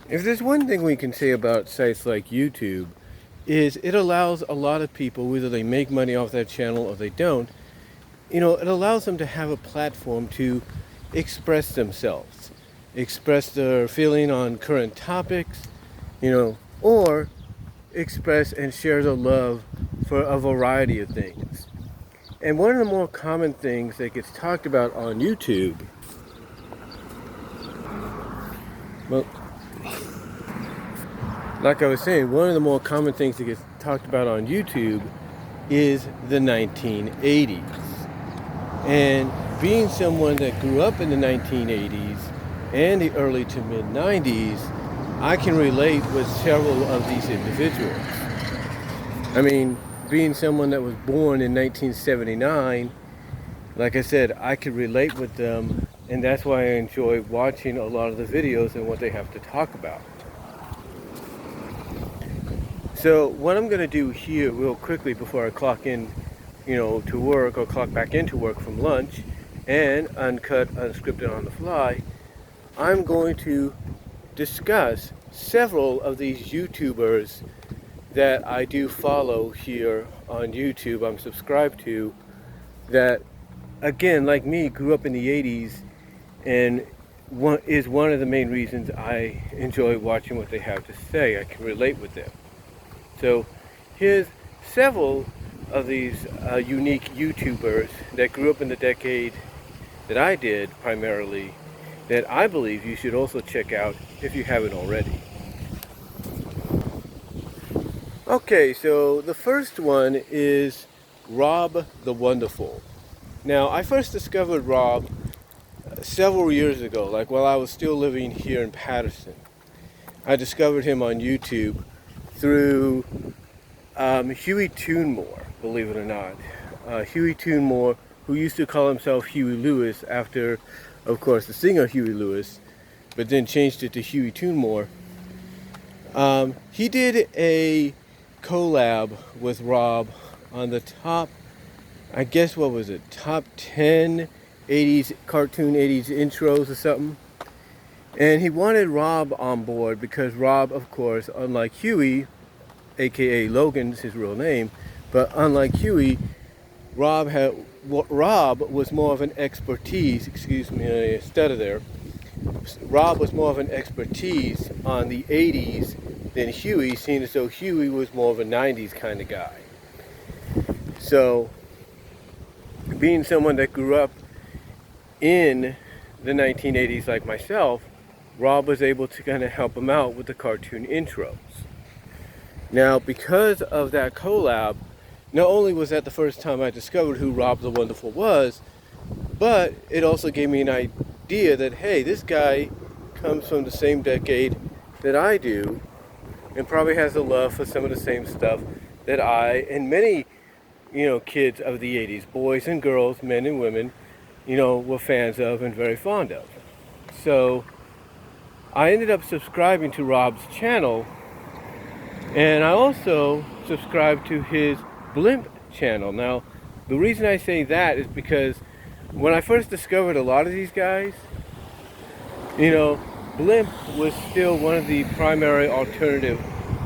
If there's one thing we can say about sites like YouTube, is it allows a lot of people, whether they make money off that channel or they don't, it allows them to have a platform to express themselves, express their feeling on current topics, or express and share their love for a variety of things. And one of the more common things that gets talked about on YouTube, well, like I was saying, one of the more common things that gets talked about on YouTube is the 1980s. And being someone that grew up in the 1980s and the early to mid 90s, I can relate with several of these individuals. I mean, being someone that was born in 1979, like I said, I could relate with them, and that's why I enjoy watching a lot of the videos and what they have to talk about. So what I'm going to do here real quickly before I clock in, to work or clock back into work from lunch and uncut, unscripted on the fly, I'm going to discuss several of these YouTubers that I do follow here on YouTube, I'm subscribed to, that, again, like me, grew up in the 80s and is one of the main reasons I enjoy watching what they have to say. I can relate with them. So here's several of these unique YouTubers that grew up in the decade that I did primarily, that I believe you should also check out if you haven't already. Okay, so the first one is RobTheWonderFul. Now, I first discovered Rob several years ago, like while I was still living here in Patterson. I discovered him on YouTube through Huey Toonmore, believe it or not. Huey Toonmore, who used to call himself Huey Lewis after, of course, the singer Huey Lewis, but then changed it to Huey Toonmore. He did a collab with Rob on the top, I guess, what was it, top 10 80s, cartoon 80s intros or something. And he wanted Rob on board because Rob, of course, unlike Huey, aka Logan's his real name, but unlike Huey, Rob was more of an expertise, excuse me, I stutter there. Rob was more of an expertise on the 80s than Huey, seeing as though Huey was more of a 90s kind of guy. So, being someone that grew up in the 1980s like myself, Rob was able to kind of help him out with the cartoon intros. Now, because of that collab, not only was that the first time I discovered who RobTheWonderFul was, but it also gave me an idea that, hey, this guy comes from the same decade that I do, and probably has a love for some of the same stuff that I and many, kids of the 80s, boys and girls, men and women, were fans of and very fond of. So I ended up subscribing to Rob's channel, and I also subscribed to his Blimp channel. Now, the reason I say that is because when I first discovered a lot of these guys, Blimp was still one of the primary alternative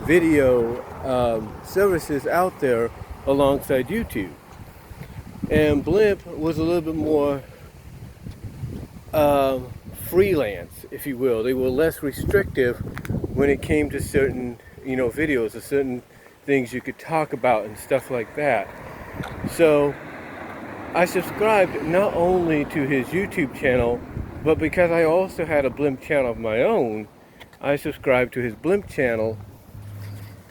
video services out there alongside YouTube. And Blimp was a little bit more freelance, if you will. They were less restrictive when it came to certain, videos or certain things you could talk about and stuff like that. So I subscribed not only to his YouTube channel, but because I also had a Blimp channel of my own, I subscribed to his Blimp channel,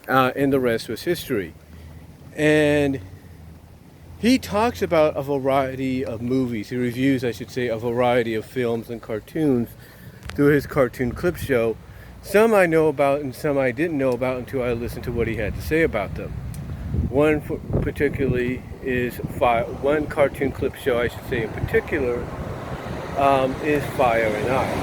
and the rest was history. And he talks about a variety of movies. He reviews, I should say, a variety of films and cartoons through his cartoon clip show. Some I know about and some I didn't know about until I listened to what he had to say about them. One particularly is one cartoon clip show, I should say in particular, is Fire and Ice.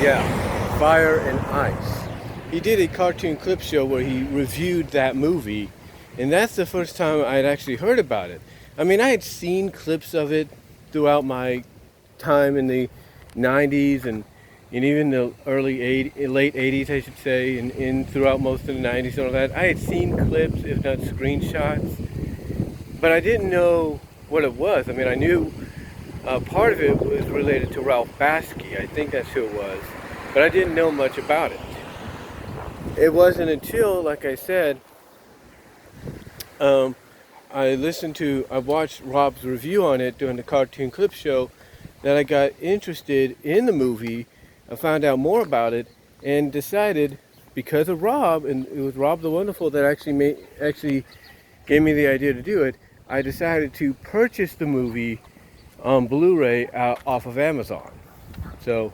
Yeah, Fire and Ice. He did a cartoon clip show where he reviewed that movie, and that's the first time I had actually heard about it. I mean, I had seen clips of it throughout my time in the 90s and and even the late 80s, I should say, and throughout most of the 90s and all that. I had seen clips, if not screenshots, but I didn't know what it was. I mean, I knew part of it was related to Ralph Baskey. I think that's who it was, but I didn't know much about it. It wasn't until, like I said, I watched Rob's review on it during the Cartoon Clip Show, that I got interested in the movie. I found out more about it and decided, because of Rob, and it was Rob the Wonderful that actually gave me the idea to do it, I decided to purchase the movie on Blu-ray off of Amazon. So,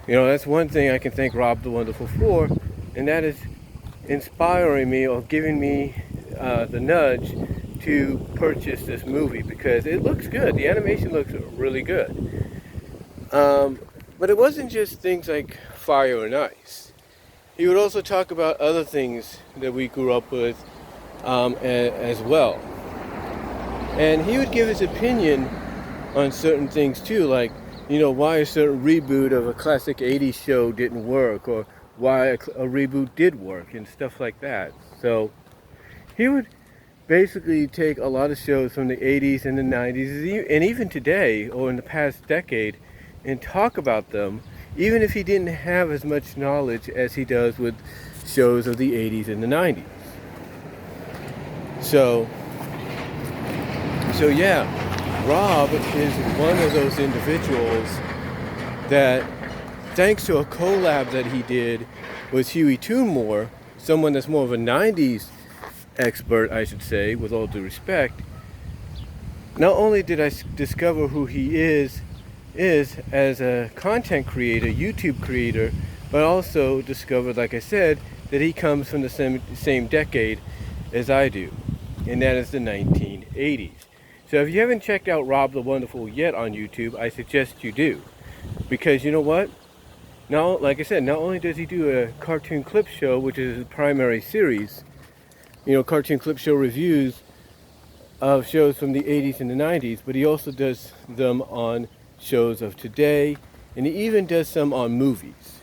that's one thing I can thank Rob the Wonderful for, and that is inspiring me or giving me the nudge to purchase this movie, because it looks good. The animation looks really good. But it wasn't just things like fire and ice. He would also talk about other things that we grew up with as well. And he would give his opinion on certain things too, like, why a certain reboot of a classic 80s show didn't work, or why a reboot did work, and stuff like that. So he would basically take a lot of shows from the 80s and the 90s, and even today, or in the past decade, and talk about them, even if he didn't have as much knowledge as he does with shows of the 80s and the 90s. So yeah, Rob is one of those individuals that, thanks to a collab that he did with Huey Toonmore, someone that's more of a 90s expert, I should say, with all due respect, not only did I discover who he is as a content creator, YouTube creator, but also discovered, like I said, that he comes from the same decade as I do, and that is the 1980s. So if you haven't checked out Rob the Wonderful yet on YouTube, I suggest you do, because you know what? Now, like I said, not only does he do a cartoon clip show, which is his primary series, cartoon clip show reviews of shows from the 80s and the 90s, but he also does them on shows of today, and he even does some on movies.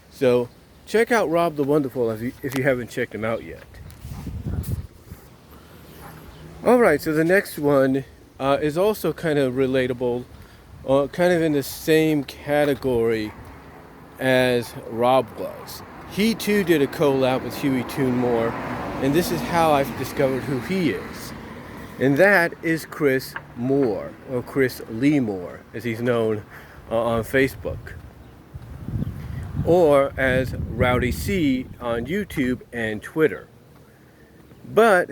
So check out Rob the Wonderful if you haven't checked him out yet. Alright, so the next one is also kind of relatable, kind of in the same category as Rob was. He too did a collab with Huey Toonmore, and this is how I've discovered who he is. And that is Chris Moore, or Chris Lee Moore, as he's known on Facebook. Or as Rowdy C on YouTube and Twitter. But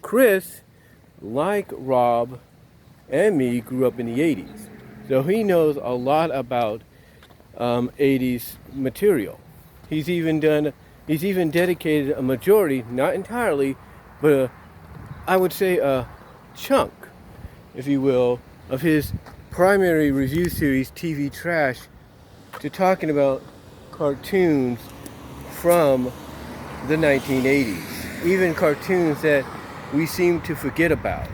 Chris, like Rob and me, grew up in the 80s. So he knows a lot about 80s material. He's even dedicated a majority, not entirely, but I would say a chunk, if you will, of his primary review series, TV Trash, to talking about cartoons from the 1980s. Even cartoons that we seem to forget about.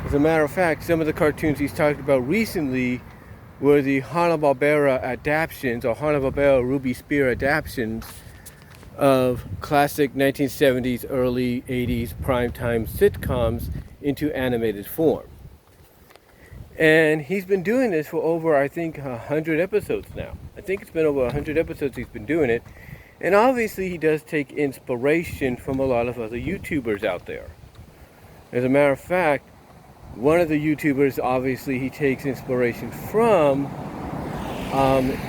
As a matter of fact, some of the cartoons he's talked about recently were the Hanna-Barbera adaptations, or Hanna-Barbera Ruby Spear adaptations of classic 1970s, early 80s primetime sitcoms into animated form. And he's been doing this for over, I think, 100 episodes now. I think it's been over 100 episodes he's been doing it. And obviously he does take inspiration from a lot of other YouTubers out there. As a matter of fact, one of the YouTubers obviously he takes inspiration from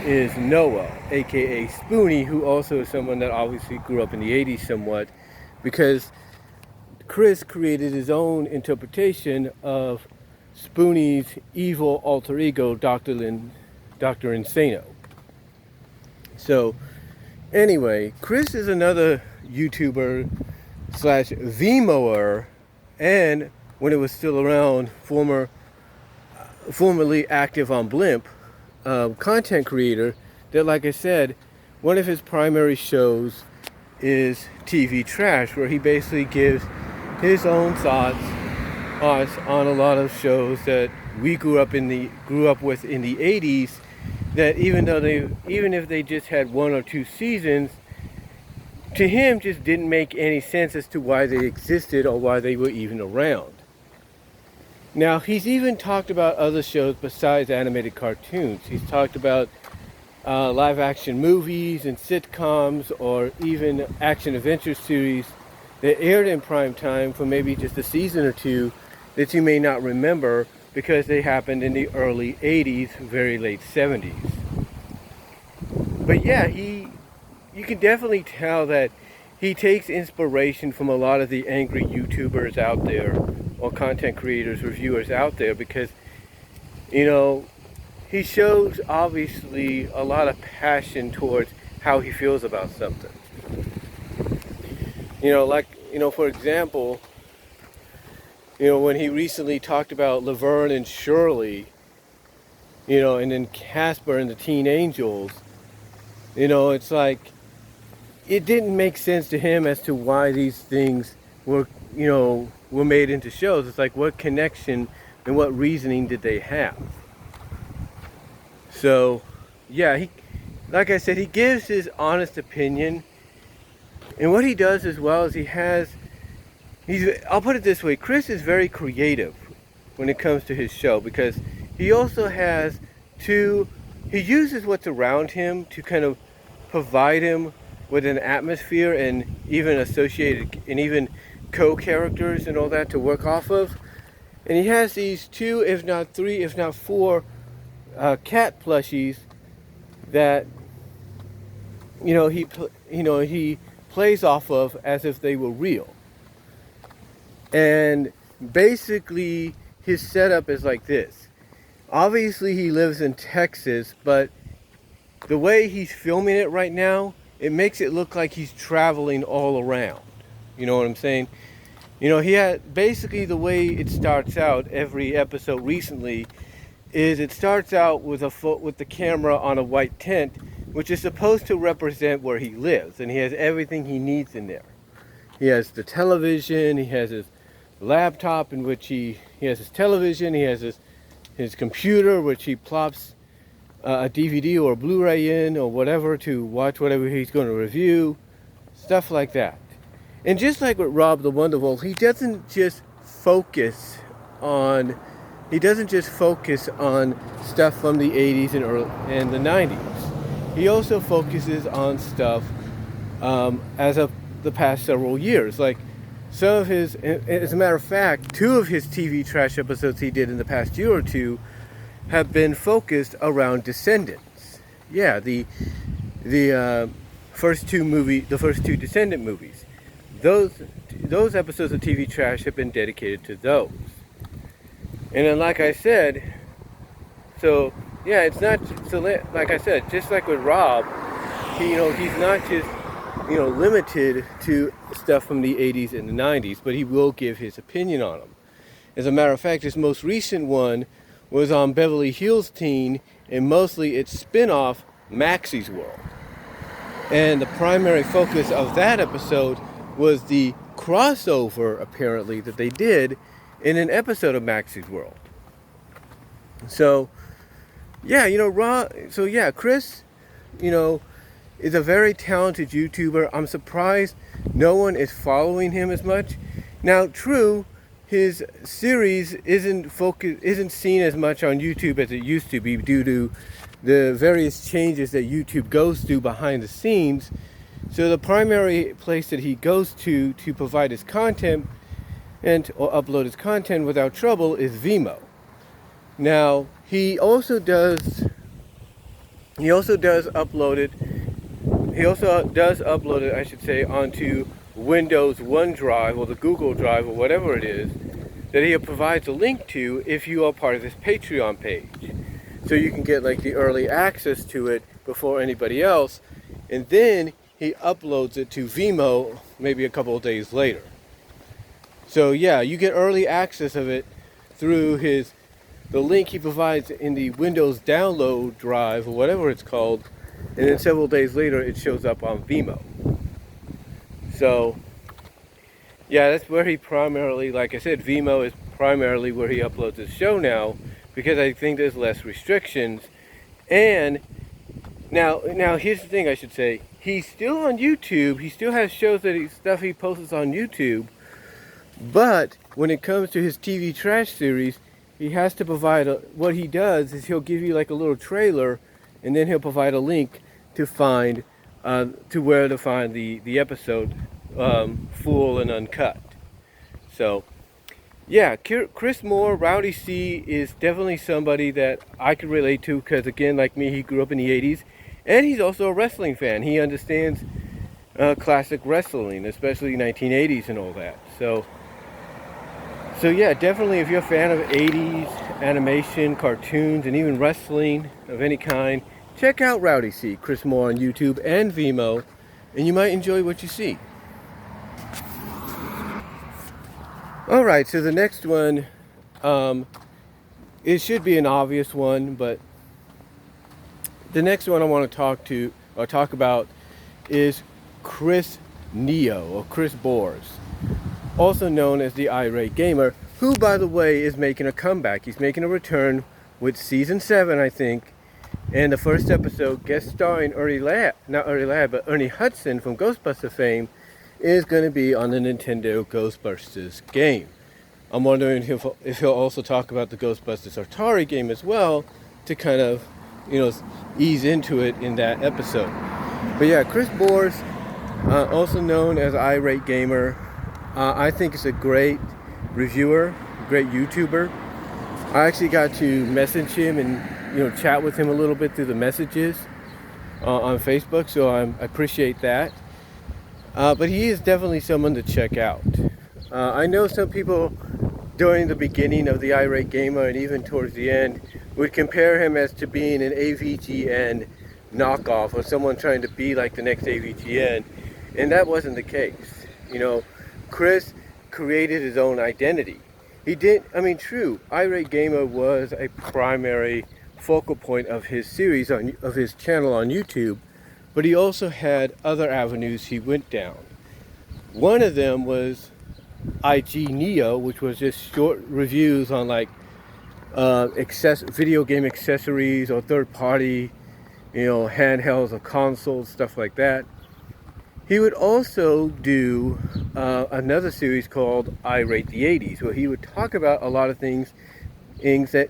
is Noah, aka Spoonie, who also is someone that obviously grew up in the 80s somewhat, because Chris created his own interpretation of Spoonie's evil alter ego, Dr. Insano. So anyway, Chris is another YouTuber slash Vemoer, and when it was still around, formerly active on Blimp, content creator that, like I said, one of his primary shows is TV Trash, where he basically gives his own thoughts on a lot of shows that we grew up with in the 80s, that even if they just had 1 or 2 seasons, to him just didn't make any sense as to why they existed or why they were even around. Now, he's even talked about other shows besides animated cartoons. He's talked about live action movies and sitcoms, or even action adventure series that aired in prime time for maybe just a season or two that you may not remember because they happened in the early 80s, very late 70s. But yeah, you can definitely tell that he takes inspiration from a lot of the angry YouTubers out there, or content creators, reviewers out there, because, you know, he shows obviously a lot of passion towards how he feels about something. You know, like, you know, for example, you know, when he recently talked about Laverne and Shirley, you know, and then Casper and the Teen Angels, you know, it's like, it didn't make sense to him as to why these things were, you know, were made into shows. It's like, what connection and what reasoning did they have? So, yeah, like I said, he gives his honest opinion. And what he does as well is I'll put it this way, Chris is very creative when it comes to his show, because he also has he uses what's around him to kind of provide him with an atmosphere and even associated and even co-characters and all that to work off of. And he has these 2, if not 3, if not 4 cat plushies that he plays off of as if they were real. And basically his setup is like this. Obviously he lives in Texas, but the way he's filming it right now, it makes it look like he's traveling all around. You know what I'm saying? You know, he had basically, the way it starts out every episode recently is it starts out with the camera on a white tent, which is supposed to represent where he lives, and he has everything he needs in there. He has the television, he has his laptop in which he has his television, he has his computer which he plops a DVD or a Blu-ray in or whatever to watch whatever he's going to review, stuff like that. And just like with RobTheWonderFul, he doesn't just focus on stuff from the 80s and the 90s. He also focuses on stuff as of the past several years. Like some of his, as a matter of fact, 2 of his TV trash episodes he did in the past year or two have been focused around Descendants. Yeah, the first two Descendant movies. Those episodes of TV trash have been dedicated to those. And then, like I said, so yeah, it's not so. Like I said, just like with Rob, he's not just limited to stuff from the 80s and the 90s, but he will give his opinion on them. As a matter of fact, his most recent one was on Beverly Hills Teen, and mostly its spin-off, Maxie's World. And the primary focus of that episode was the crossover, apparently, that they did in an episode of Maxie's World. So, yeah, Chris, is a very talented YouTuber. I'm surprised no one is following him as much. Now, true, his series isn't seen as much on YouTube as it used to be due to the various changes that YouTube goes through behind the scenes. So the primary place that he goes to provide his content or upload his content without trouble is Vimeo. Now, he also does upload it, I should say, onto Windows OneDrive or the Google Drive or whatever it is that he provides a link to if you are part of this Patreon page. So you can get like the early access to it before anybody else, and then he uploads it to Vimeo maybe a couple of days later. So yeah, you get early access of it through the link he provides in the Windows download drive or whatever it's called, and then several days later it shows up on Vimeo. So yeah, that's where he primarily, like I said, Vimeo is primarily where he uploads his show now, because I think there's less restrictions, And now here's the thing I should say. He's still on YouTube. He still has shows stuff he posts on YouTube. But when it comes to his TV trash series, he has to provide what he does is he'll give you like a little trailer, and then he'll provide a link to find to where to find the episode full and uncut. So yeah, Chris Moore, Rowdy C is definitely somebody that I could relate to because, again, like me, he grew up in the 80s, and he's also a wrestling fan. He understands classic wrestling, especially 1980s and all that. So yeah, definitely if you're a fan of 80s animation, cartoons, and even wrestling of any kind, check out Rowdy C, Chris Moore on YouTube and Vimeo, and you might enjoy what you see. Alright, so the next one, it should be an obvious one, but the next one I want to talk about is Chris Neo, or Chris Bors, also known as the Irate Gamer, who, by the way, is making a comeback. He's making a return with Season 7, I think, and the first episode, guest starring Ernie Hudson from Ghostbusters fame, is going to be on the Nintendo Ghostbusters game. I'm wondering if he'll also talk about the Ghostbusters Atari game as well, to kind of, ease into it in that episode. But yeah, Chris Bors, also known as Irate Gamer, I think is a great reviewer, great YouTuber. I actually got to message him and chat with him a little bit through the messages on Facebook, so I appreciate that. But he is definitely someone to check out. I know some people during the beginning of the Irate Gamer and even towards the end would compare him as to being an AVGN knockoff or someone trying to be like the next AVGN, and that wasn't the case. Chris created his own identity. True, Irate Gamer was a primary focal point of his series of his channel on YouTube, but he also had other avenues he went down. One of them was IG Neo, which was just short reviews on like video game accessories or third-party, handhelds or consoles, stuff like that. He would also do another series called Irate the 80s, where he would talk about a lot of things that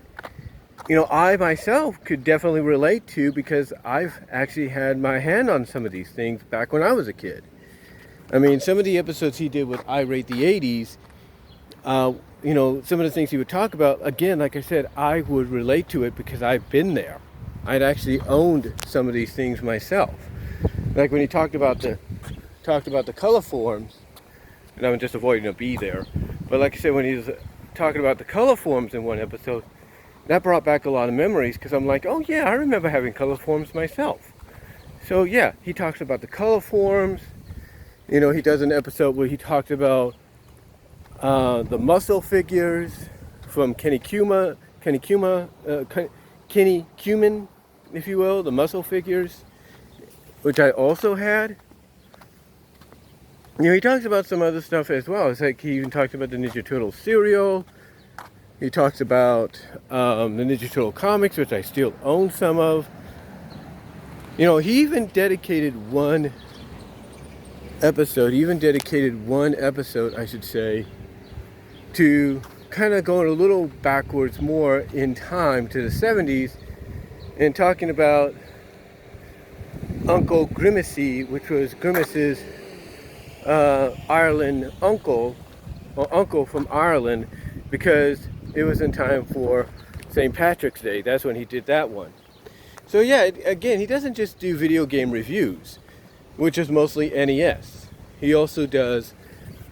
I myself could definitely relate to, because I've actually had my hand on some of these things back when I was a kid. Some of the episodes he did with Irate the 80s, some of the things he would talk about, again, like I said, I would relate to it because I've been there. I'd actually owned some of these things myself. Like when he talked about the color forms, and I'm just avoiding a B there, but like I said, when he was talking about the color forms in one episode, that brought back a lot of memories, because I'm like, oh yeah, I remember having color forms myself. So yeah, he talks about the color forms. He does an episode where he talks about the muscle figures from Kenny Cumin, if you will, the muscle figures, which I also had. He talks about some other stuff as well. It's like he even talks about the Ninja Turtle cereal. He talks about the Ninja Turtle comics, which I still own some of. He even dedicated one episode, I should say, to kind of going a little backwards more in time to the 70s and talking about Uncle Grimace, which was Grimace's Ireland uncle, or uncle from Ireland, because it was in time for St. Patrick's Day. That's when he did that one. So yeah, again, he doesn't just do video game reviews, which is mostly NES. He also does,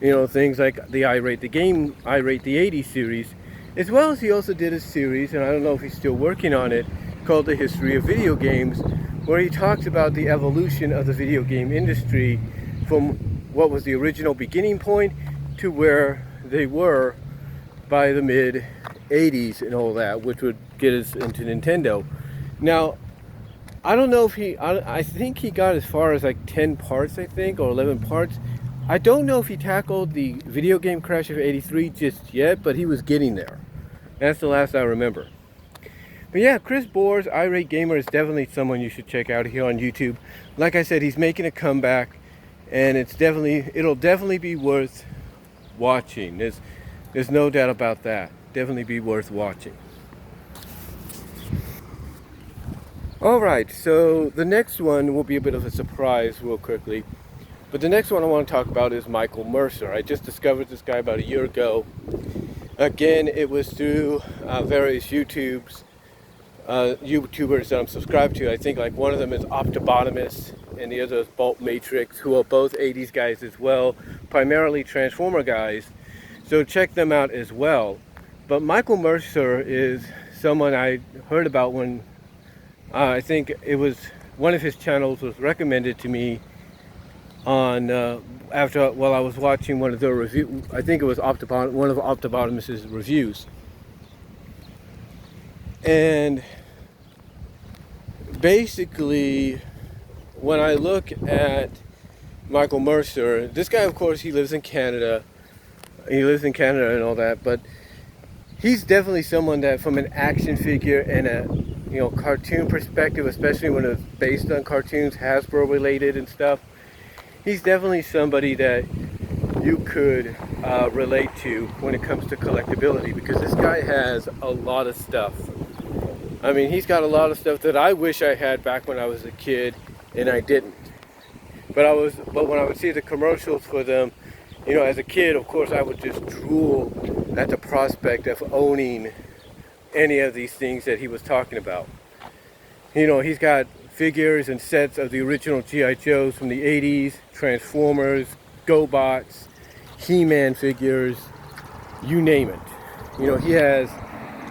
things like the Irate the 80s series, as well as he also did a series, and I don't know if he's still working on it, called The History of Video Games, where he talks about the evolution of the video game industry from what was the original beginning point to where they were by the mid 80s and all that, which would get us into Nintendo. Now, I don't know if I think he got as far as like 10 parts, I think, or 11 parts. I don't know if he tackled the video game crash of '83 just yet, but he was getting there. That's the last I remember. But yeah, Chris Bohr's Irate Gamer is definitely someone you should check out here on YouTube. Like I said, he's making a comeback, and it'll definitely be worth watching. There's no doubt about that. Definitely be worth watching. Alright, so the next one will be a bit of a surprise real quickly. But the next one I want to talk about is Michael Mercer. I just discovered this guy about a year ago. Again, it was through various YouTubers that I'm subscribed to. I think like one of them is Optibotimus and the other is Bolt Matrix, who are both 80s guys as well, primarily Transformer guys. So check them out as well. But Michael Mercer is someone I heard about when I think it was one of his channels was recommended to me on while I was watching one of their review. I think it was one of Optibotimus's reviews. And basically, when I look at Michael Mercer, this guy, of course, he lives in Canada. He lives in Canada and all that, but he's definitely someone that, from an action figure and a cartoon perspective, especially when it's based on cartoons, Hasbro related and stuff, he's definitely somebody that you could relate to when it comes to collectability, because this guy has a lot of stuff. I mean, he's got a lot of stuff that I wish I had back when I was a kid, and I didn't. But when I would see the commercials for them, as a kid, of course, I would just drool at the prospect of owning any of these things that he was talking about. He's got figures and sets of the original G.I. Joes from the 80s, Transformers, GoBots, He-Man figures, you name it. He has,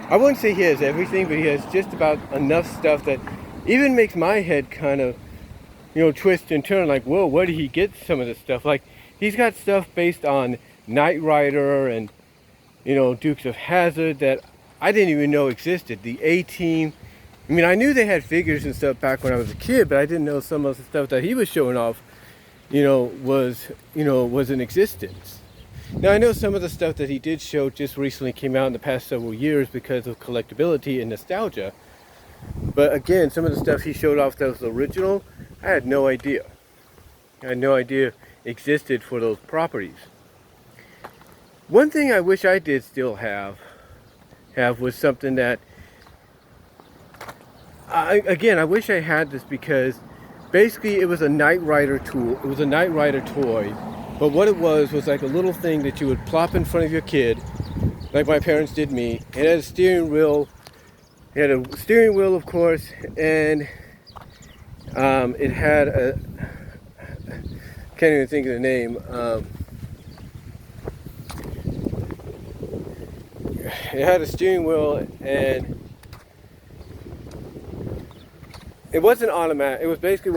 I wouldn't say he has everything, but he has just about enough stuff that even makes my head kind of, twist and turn, like, whoa, where did he get some of this stuff? Like, he's got stuff based on Knight Rider and, Dukes of Hazzard that I didn't even know existed. The A-Team. I mean, I knew they had figures and stuff back when I was a kid, but I didn't know some of the stuff that he was showing off, was in existence. Now, I know some of the stuff that he did show just recently came out in the past several years because of collectability and nostalgia. But again, some of the stuff he showed off that was original, I had no idea. I had no idea existed for those properties. One thing I wish I did still have was something that I wish I had this, because basically it was a Knight Rider tool. It was a Knight Rider toy, but what it was like a little thing that you would plop in front of your kid, like my parents did me. It had a steering wheel. It had a steering wheel, of course, and it had a, can't even think of the name. It had a steering wheel, and it wasn't automatic. It was basically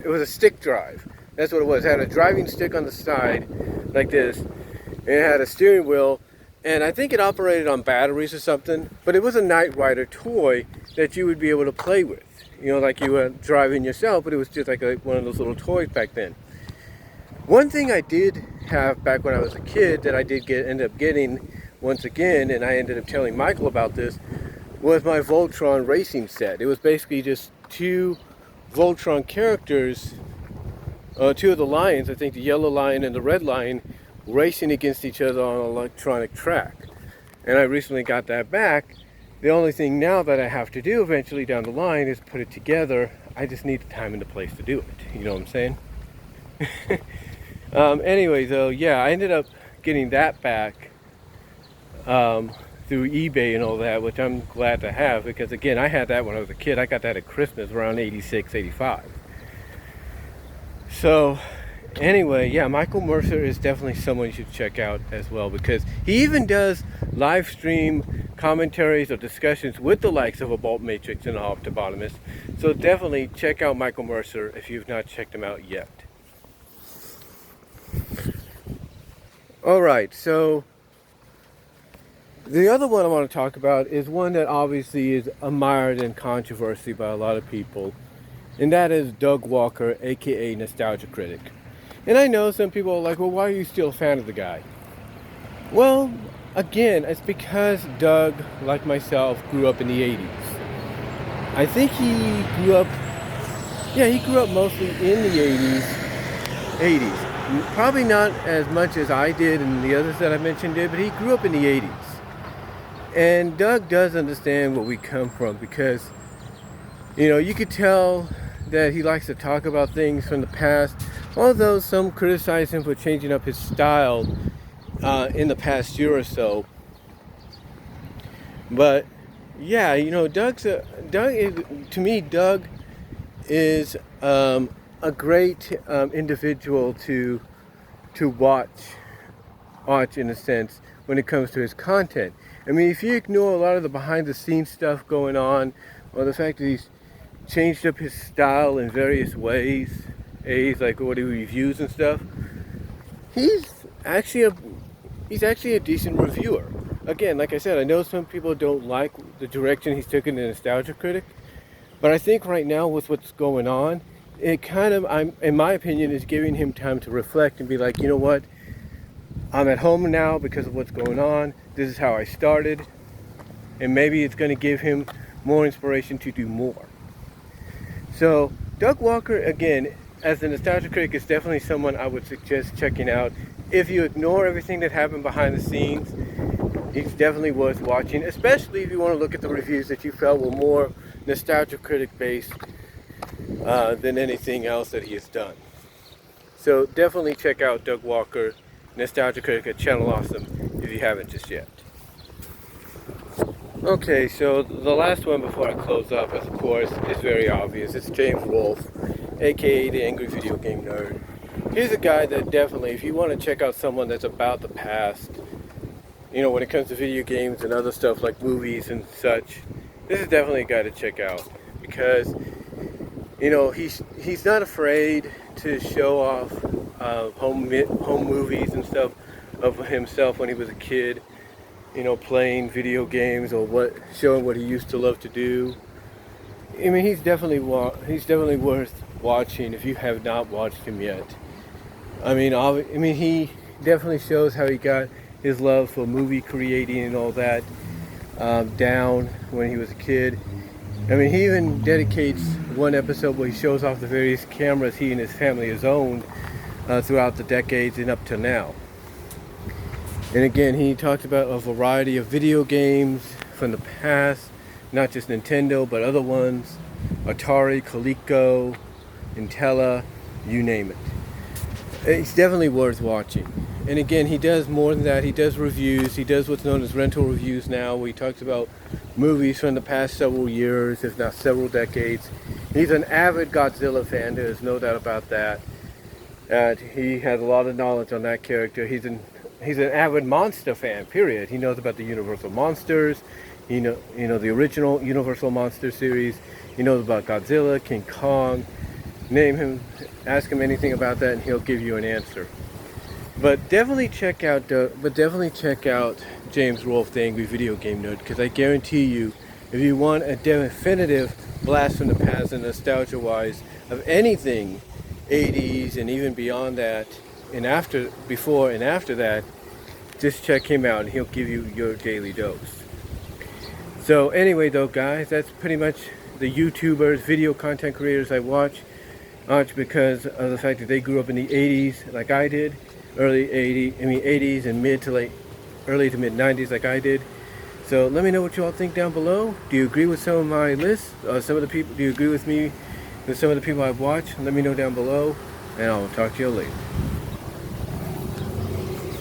it was a stick drive. That's what it was. It had a driving stick on the side, like this. And it had a steering wheel, and I think it operated on batteries or something. But it was a Knight Rider toy that you would be able to play with. Like you were driving yourself, but it was just like one of those little toys back then. One thing I did have back when I was a kid that I did end up getting once again, and I ended up telling Michael about this, was my Voltron racing set. It was basically just two Voltron characters, two of the lions, I think the yellow lion and the red lion, racing against each other on an electronic track. And I recently got that back. The only thing now that I have to do eventually down the line is put it together. I just need the time and the place to do it. You know what I'm saying? Anyway, though, yeah, I ended up getting that back through eBay and all that, which I'm glad to have, because again, I had that when I was a kid. I got that at Christmas around 86, 85. So anyway, yeah, Michael Mercer is definitely someone you should check out as well, because he even does live stream commentaries or discussions with the likes of a Bolt Matrix and a Optibotimus. So definitely check out Michael Mercer if you've not checked him out yet. Alright, so the other one I want to talk about is one that obviously is admired in controversy by a lot of people, and that is Doug Walker, aka Nostalgia Critic. And I know some people are like, well, why are you still a fan of the guy? Well, again, it's because Doug, like myself, grew up in the 80s. I think he grew up, yeah, he grew up mostly in the 80s. Probably not as much as I did and the others that I mentioned did, but he grew up in the 80s. And Doug does understand where we come from because, you know, you could tell that he likes to talk about things from the past, although some criticize him for changing up his style in the past year or so. But yeah, you know, Doug is a great individual to watch in a sense when it comes to his content. I mean, if you ignore a lot of the behind the scenes stuff going on, or the fact that he's changed up his style in various ways, like what he reviews and stuff, he's actually a decent reviewer. Again, like I said, I know some people don't like the direction he's taken in Nostalgia Critic, but I think right now with what's going on, it kind of, in my opinion, is giving him time to reflect and be like, you know what, I'm at home now because of what's going on. This is how I started, and maybe it's going to give him more inspiration to do more. So Doug Walker, again, as a Nostalgia Critic, is definitely someone I would suggest checking out. If you ignore everything that happened behind the scenes, he's definitely worth watching, especially if you want to look at the reviews that you felt were more Nostalgia Critic based than anything else that he has done. So definitely check out Doug Walker, Nostalgia Critic at Channel Awesome, if you haven't just yet. Okay, so the last one before I close up, of course, is very obvious. It's James Rolfe, aka the Angry Video Game Nerd. He's a guy that definitely, if you want to check out someone that's about the past, you know, when it comes to video games and other stuff like movies and such, this is definitely a guy to check out because, you know, he's not afraid to show off home movies and stuff of himself when he was a kid, you know, playing video games or showing what he used to love to do. I mean, he's definitely worth watching if you have not watched him yet. I mean, he definitely shows how he got his love for movie creating and all that down when he was a kid. I mean, he even dedicates one episode where he shows off the various cameras he and his family has owned throughout the decades and up to now. And again, he talks about a variety of video games from the past, not just Nintendo, but other ones, Atari, Coleco, Intella, you name it. It's definitely worth watching. And again, he does more than that. He does reviews. He does what's known as rental reviews now, where he talks about movies from the past several years, if not several decades. He's an avid Godzilla fan, there's no doubt about that. And he has a lot of knowledge on that character. He's an avid monster fan, period. He knows about the Universal monsters, you know the original Universal monster series. He knows about Godzilla, King Kong. Name him, ask him anything about that, and he'll give you an answer. But definitely check out James Rolfe, the Angry Video Game Nerd, because I guarantee you, if you want a definitive blast from the past and nostalgia-wise of anything 80s and even beyond that, and before and after that, just check him out and he'll give you your daily dose. So anyway though, guys, that's pretty much the YouTubers, video content creators I watch because of the fact that they grew up in the 80s like I did, 80s and early to mid 90s like I did. So let me know what you all think down below. Do you agree with some of my lists? Do you agree with me with some of the people I've watched? Let me know down below, and I'll talk to you later.